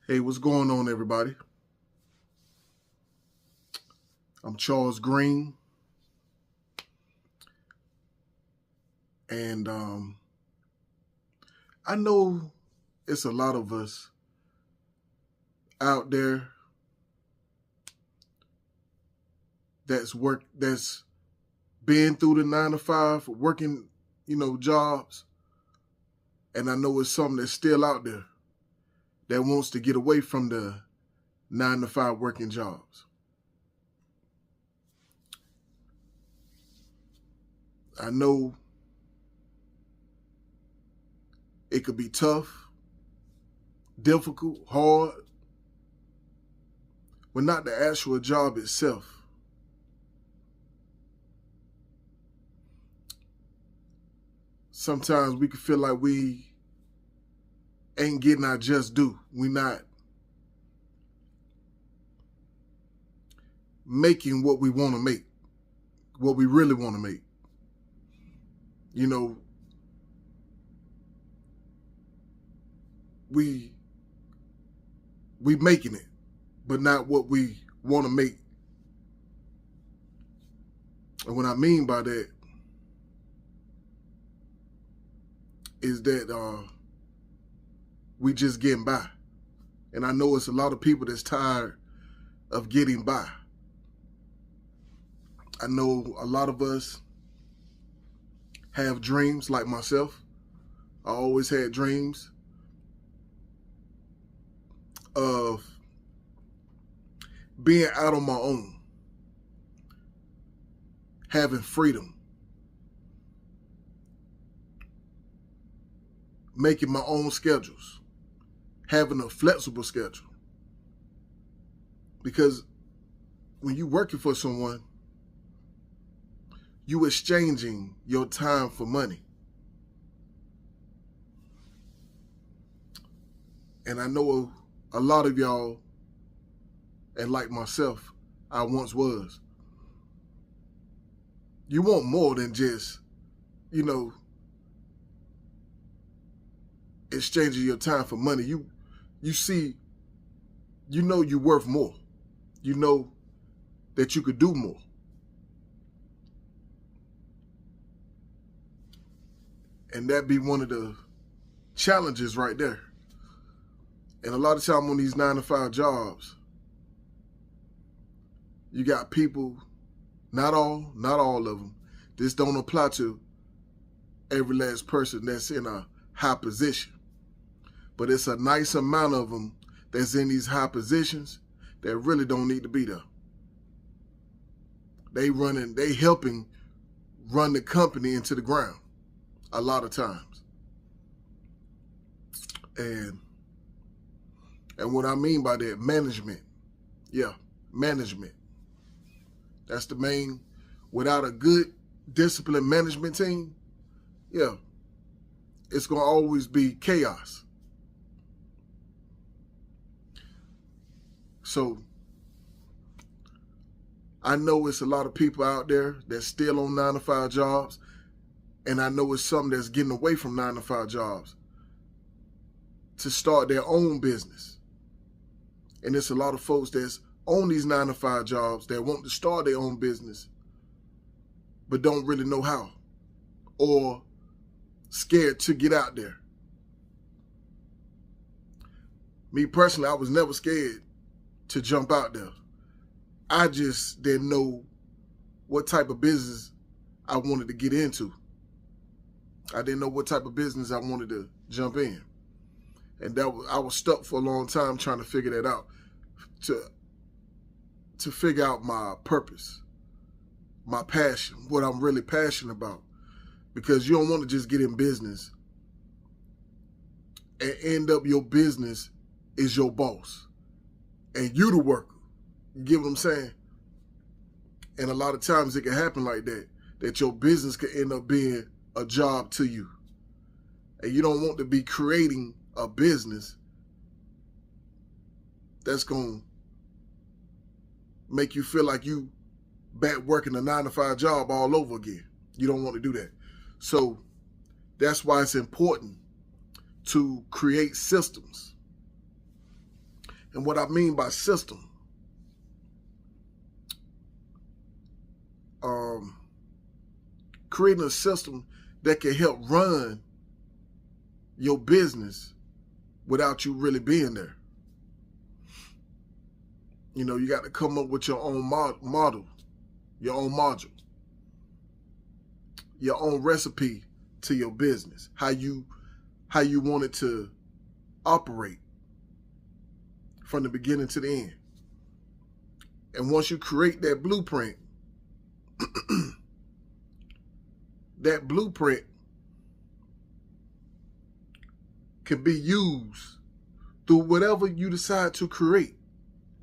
Hey, what's going on, everybody? I'm Charles Green, and I know it's a lot of us out there that's been through the 9 to 5, working, jobs, and I know it's something that's still out there that wants to get away from the 9 to 5 working jobs. I know it could be tough, difficult, hard, but not the actual job itself. Sometimes we can feel like we ain't getting our just due. We not making what we want to make, what we really want to make. We making it, but not what we want to make. And what I mean by that is that we just getting by. And I know it's a lot of people that's tired of getting by. I know a lot of us have dreams, like myself. I always had dreams of being out on my own, having freedom, making my own schedules, having a flexible schedule. Because when you're working for someone, you exchanging your time for money. And I know a lot of y'all, and like myself, I once was. You want more than just, exchanging your time for money. You see, you're worth more. You know that you could do more. And that be one of the challenges right there. And a lot of time on these 9 to 5 jobs, you got people, not all of them. This don't apply to every last person that's in a high position. But it's a nice amount of them that's in these high positions that really don't need to be there. They helping run the company into the ground a lot of times. And what I mean by that, management. Yeah, management. That's the main. Without a good disciplined management team, yeah, it's going to always be chaos. So I know it's a lot of people out there that's still on 9 to 5 jobs, and I know it's some that's getting away from 9 to 5 jobs to start their own business. And it's a lot of folks that's on these 9 to 5 jobs that want to start their own business, but don't really know how, or scared to get out there. Me personally, I was never scared to jump out there. I just didn't know what type of business I wanted to get into. I didn't know what type of business I wanted to jump in. And I was stuck for a long time trying to figure that out, to figure out my purpose, my passion, what I'm really passionate about. Because you don't want to just get in business and end up your business is your boss and you the worker. You get what I'm saying? And a lot of times it can happen like that your business could end up being a job to you. And you don't want to be creating a business that's going to make you feel like you back working a 9 to 5 job all over again. You don't want to do that. So that's why it's important to create systems. And what I mean by system, creating a system that can help run your business without you really being there. You know, you got to come up with your own model, your own module, your own recipe to your business, how you want it to operate from the beginning to the end. And once you create that blueprint, that blueprint can be used through whatever you decide to create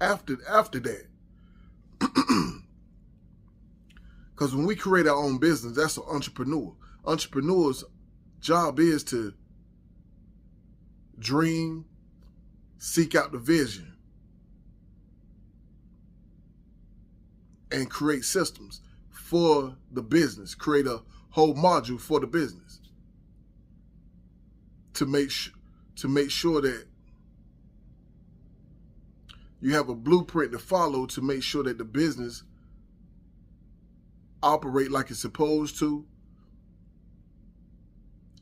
after that. Because when we create our own business, that's an entrepreneur. Entrepreneur's job is to dream, seek out the vision, and create systems for the business, create a whole module for the business to make sure that you have a blueprint to follow to make sure that the business operate like it's supposed to.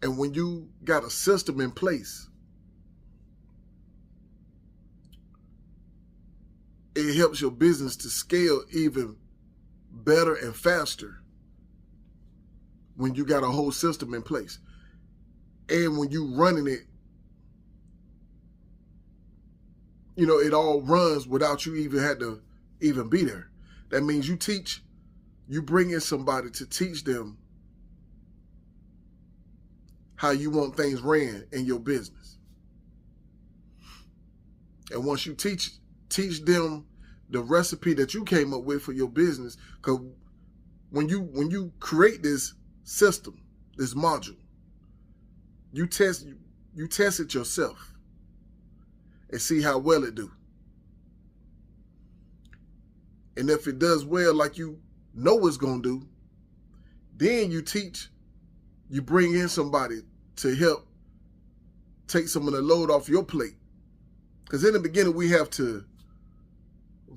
And when you got a system in place, it helps your business to scale even better and faster when you got a whole system in place. And when you running it, you know, it all runs without you even had to even be there. That means you bring in somebody to teach them how you want things ran in your business. And once you teach them the recipe that you came up with for your business, because when you create this system, this module, you test it yourself and see how well it do. And if it does well like you know it's gonna do, then you bring in somebody to help take some of the load off your plate. Because in the beginning, we have to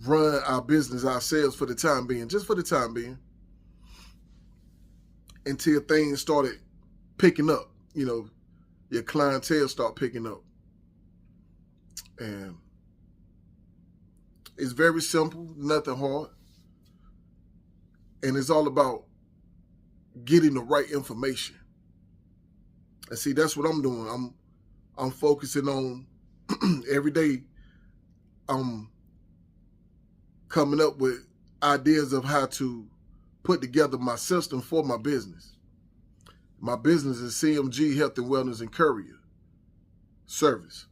run our business ourselves for the time being, just for the time being, until things started picking up. You know, your clientele start picking up. And it's very simple, nothing hard. And it's all about getting the right information. And see, that's what I'm doing. I'm focusing on every day. I'm coming up with ideas of how to put together my system for my business. My business is CMG Health and Wellness and Courier Service.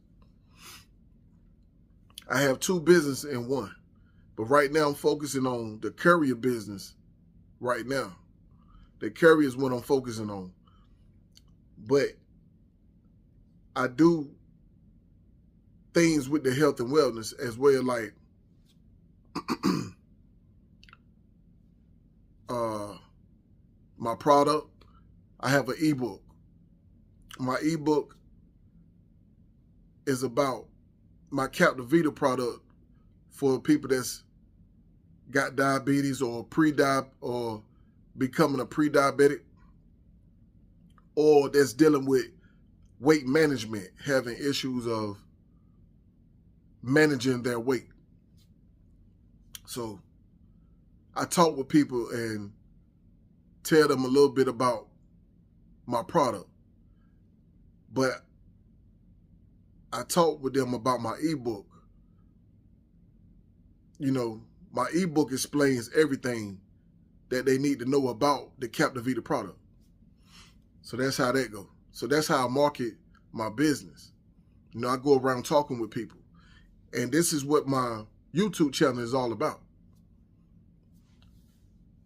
I have two businesses in one, but right now I'm focusing on the courier business right now. The courier is what I'm focusing on. But I do things with the health and wellness as well, like my product. I have an ebook. My ebook is about my Captivita product for people that's got diabetes or or becoming a pre-diabetic, or that's dealing with weight management, having issues of managing their weight. So I talk with people and tell them a little bit about my product, but I talk with them about my ebook. You know, my ebook explains everything that they need to know about the Captivita product. So that's how that goes. So that's how I market my business. You know, I go around talking with people. And this is what my YouTube channel is all about.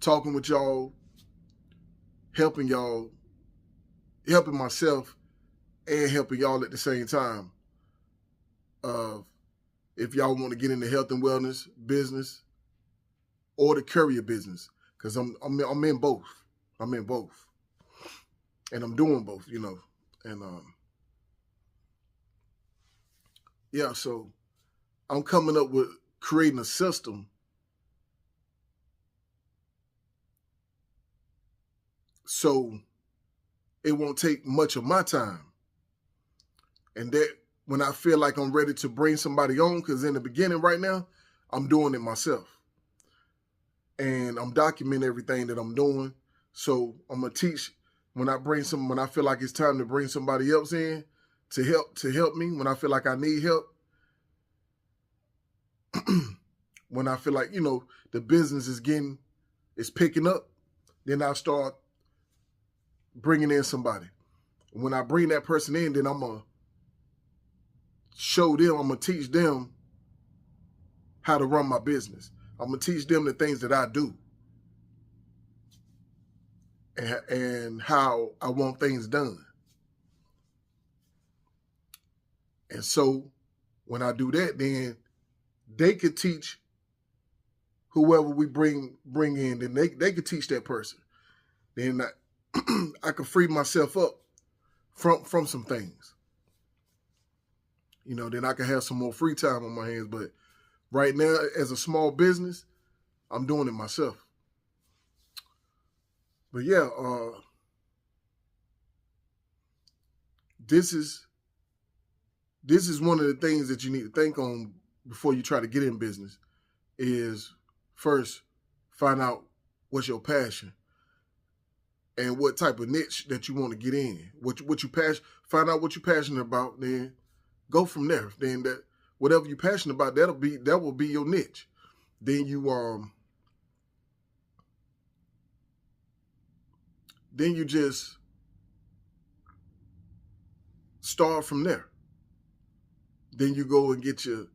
Talking with y'all, helping myself and helping y'all at the same time. If y'all want to get into health and wellness business or the courier business, because I'm in both. I'm in both. And I'm doing both, you know. And yeah, so I'm coming up with creating a system so it won't take much of my time. And that when I feel like I'm ready to bring somebody on, because in the beginning right now, I'm doing it myself. And I'm documenting everything that I'm doing. So I'm gonna teach when I feel like it's time to bring somebody else in to help me when I feel like I need help. When I feel like, the business is picking up, then I'll start bringing in somebody. When I bring that person in, then I'm gonna teach them how to run my business. I'm gonna teach them the things that I do and how I want things done. And so when I do that, then they could teach whoever we bring in, then they could teach that person. Then I could free myself up from some things. Then I can have some more free time on my hands. But right now, as a small business, I'm doing it myself. But yeah, this is one of the things that you need to think on before you try to get in business is first find out what's your passion and what type of niche that you want to get in. Find out what you're passionate about, then go from there. Then that whatever you're passionate about, that will be your niche. Then you just start from there. Then you go and get your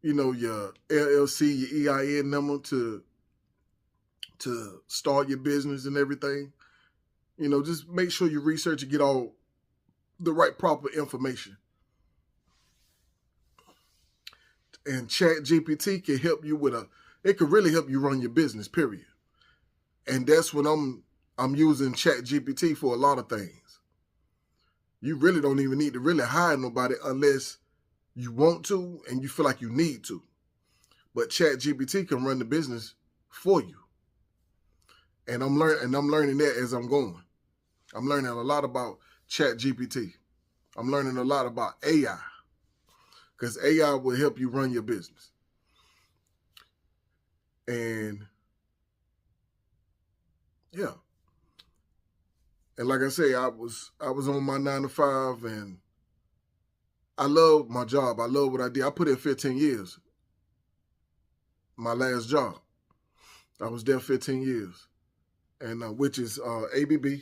LLC, your EIN number to start your business and everything. Just make sure you research and get all the right proper information. And ChatGPT can help you it can really help you run your business, period. And that's what I'm using ChatGPT for a lot of things. You really don't even need to really hire nobody unless you want to and you feel like you need to. But ChatGPT can run the business for you. And I'm learning that as I'm going. I'm learning a lot about ChatGPT. I'm learning a lot about AI. Because AI will help you run your business. And yeah. And like I say, I was on my 9 to 5 and I love my job. I love what I did. I put in 15 years. My last job. I was there 15 years. And which is ABB.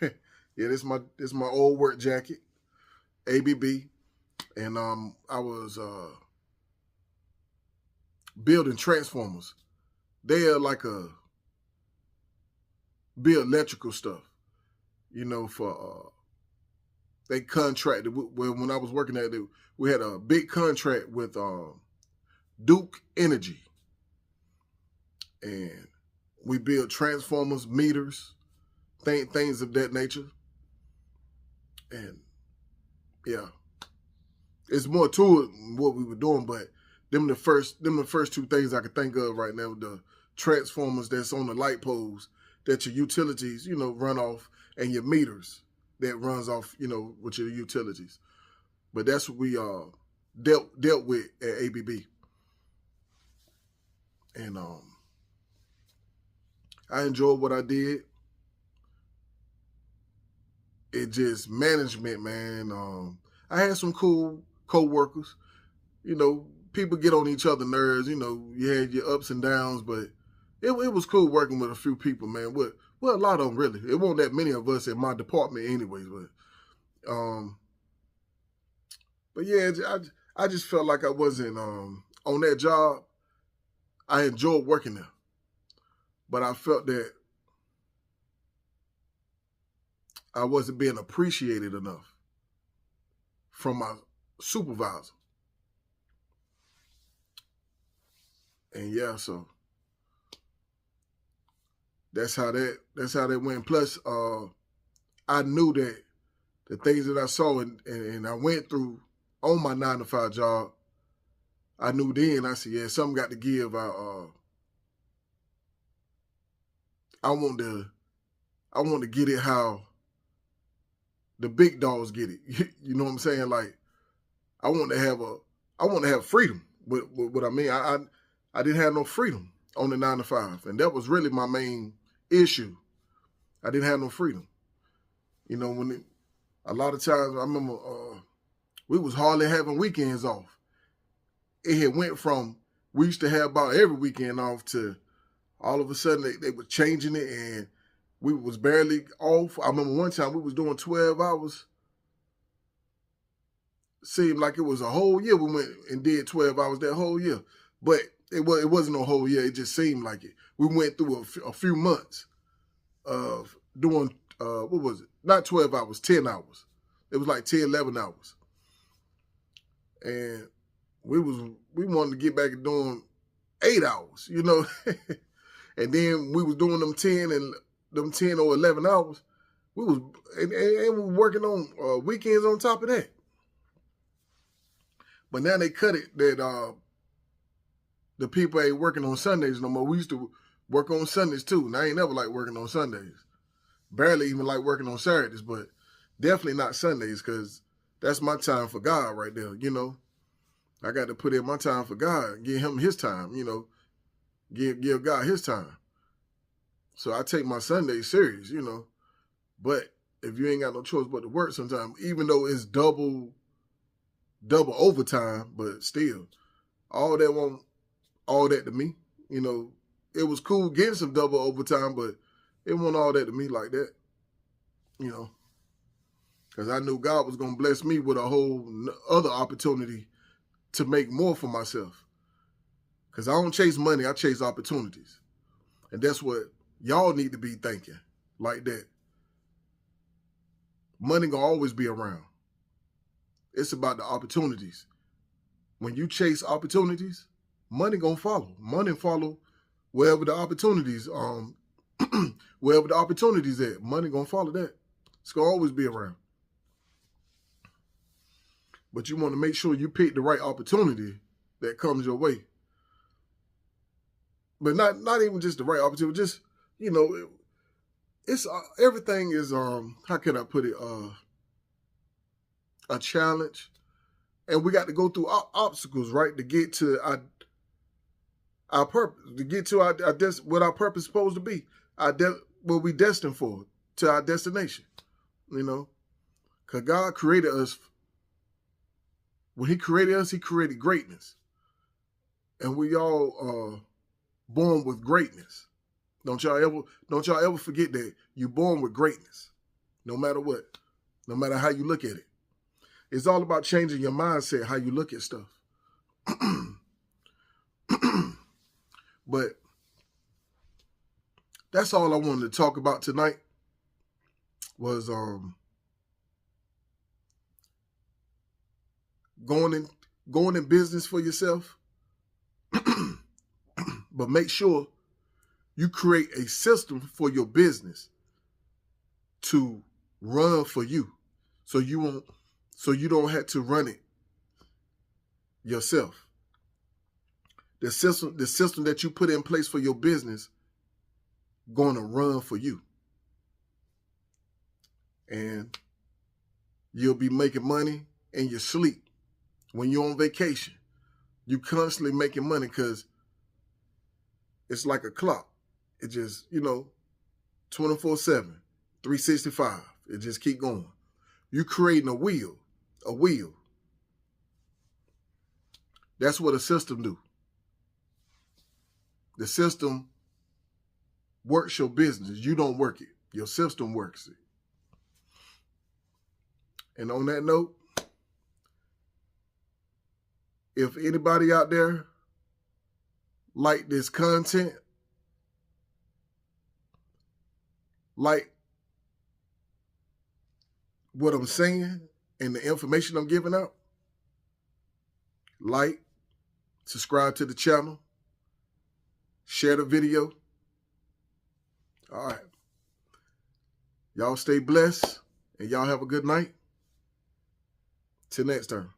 Yeah, this is my old work jacket. ABB. And I was building transformers. They are build electrical stuff. For they contracted. When I was working at it, we had a big contract with Duke Energy, and we built transformers, meters, things of that nature. And yeah, it's more to it than what we were doing, but them the first two things I could think of right now: the transformers that's on the light poles that your utilities, run off, and your meters that runs off, with your utilities. But that's what we dealt with at ABB. And I enjoyed what I did. It just management, man. I had some cool co-workers. People get on each other's nerves. You had your ups and downs, but it was cool working with a few people, man. Well, a lot of them, really. It wasn't that many of us in my department anyways, but yeah, I just felt like I wasn't on that job. I enjoyed working there, but I felt that I wasn't being appreciated enough from my supervisor. And yeah, so that's how that went. Plus, I knew that the things that I saw and I went through on my 9 to 5 job, I knew then, I said, yeah, something got to give. I want to get it how the big dogs get it. You know what I'm saying? Like, I want to have freedom. What I mean, I didn't have no freedom on the 9 to 5, and that was really my main issue. I didn't have no freedom. You know, a lot of times I remember we was hardly having weekends off. It had went from, we used to have about every weekend off, to all of a sudden they were changing it, and we was barely off. I remember one time we was doing 12 hours. Seemed like it was a whole year. We went and did 12 hours that whole year. But it wasn't a whole year. It just seemed like it. We went through a few months of doing, what was it? Not 12 hours, 10 hours. It was like 10, 11 hours. And we wanted to get back and doing 8 hours, you know. And then we was doing them 10 or 11 hours. We was working on weekends on top of that. But now they cut it that the people ain't working on Sundays no more. We used to work on Sundays too, and I ain't never liked working on Sundays. Barely even like working on Saturdays, but definitely not Sundays, because that's my time for God right there, you know. I got to put in my time for God, give him his time, you know, give God his time. So I take my Sundays serious, you know. But if you ain't got no choice but to work sometimes, even though it's double overtime, but still, all that to me, you know. It was cool getting some double overtime, but it wasn't all that to me like that, you know, because I knew God was going to bless me with a whole other opportunity to make more for myself. Because I don't chase money, I chase opportunities. And that's what y'all need to be thinking, like that. Money going to always be around. It's about the opportunities. When you chase opportunities, money going to follow. Money follow wherever the opportunities at. Money going to follow that. It's going to always be around. But you want to make sure you pick the right opportunity that comes your way. But not even just the right opportunity, just, you know, it's everything is, how can I put it, a challenge. And we got to go through obstacles, right, to get to our purpose, to get to what our purpose is supposed to be, what we destined for, to our destination, you know. Because God created us. When he created us, he created greatness. And we all are born with greatness. Don't y'all ever forget that. You're born with greatness, no matter what, no matter how you look at it. It's all about changing your mindset, how you look at stuff. But that's all I wanted to talk about tonight was going in business for yourself. But make sure you create a system for your business to run for you, so you don't have to run it yourself. The system that you put in place for your business going to run for you. And you'll be making money in your sleep. When you're on vacation, you constantly making money, because it's like a clock. It just, you know, 24/7, 365. It just keep going. You creating a wheel. That's what a system do. The system works your business. You don't work it. Your system works it. And on that note, if anybody out there like this content, like what I'm saying and the information I'm giving out, like, subscribe to the channel, share the video. All right. Y'all stay blessed, and y'all have a good night. Till next time.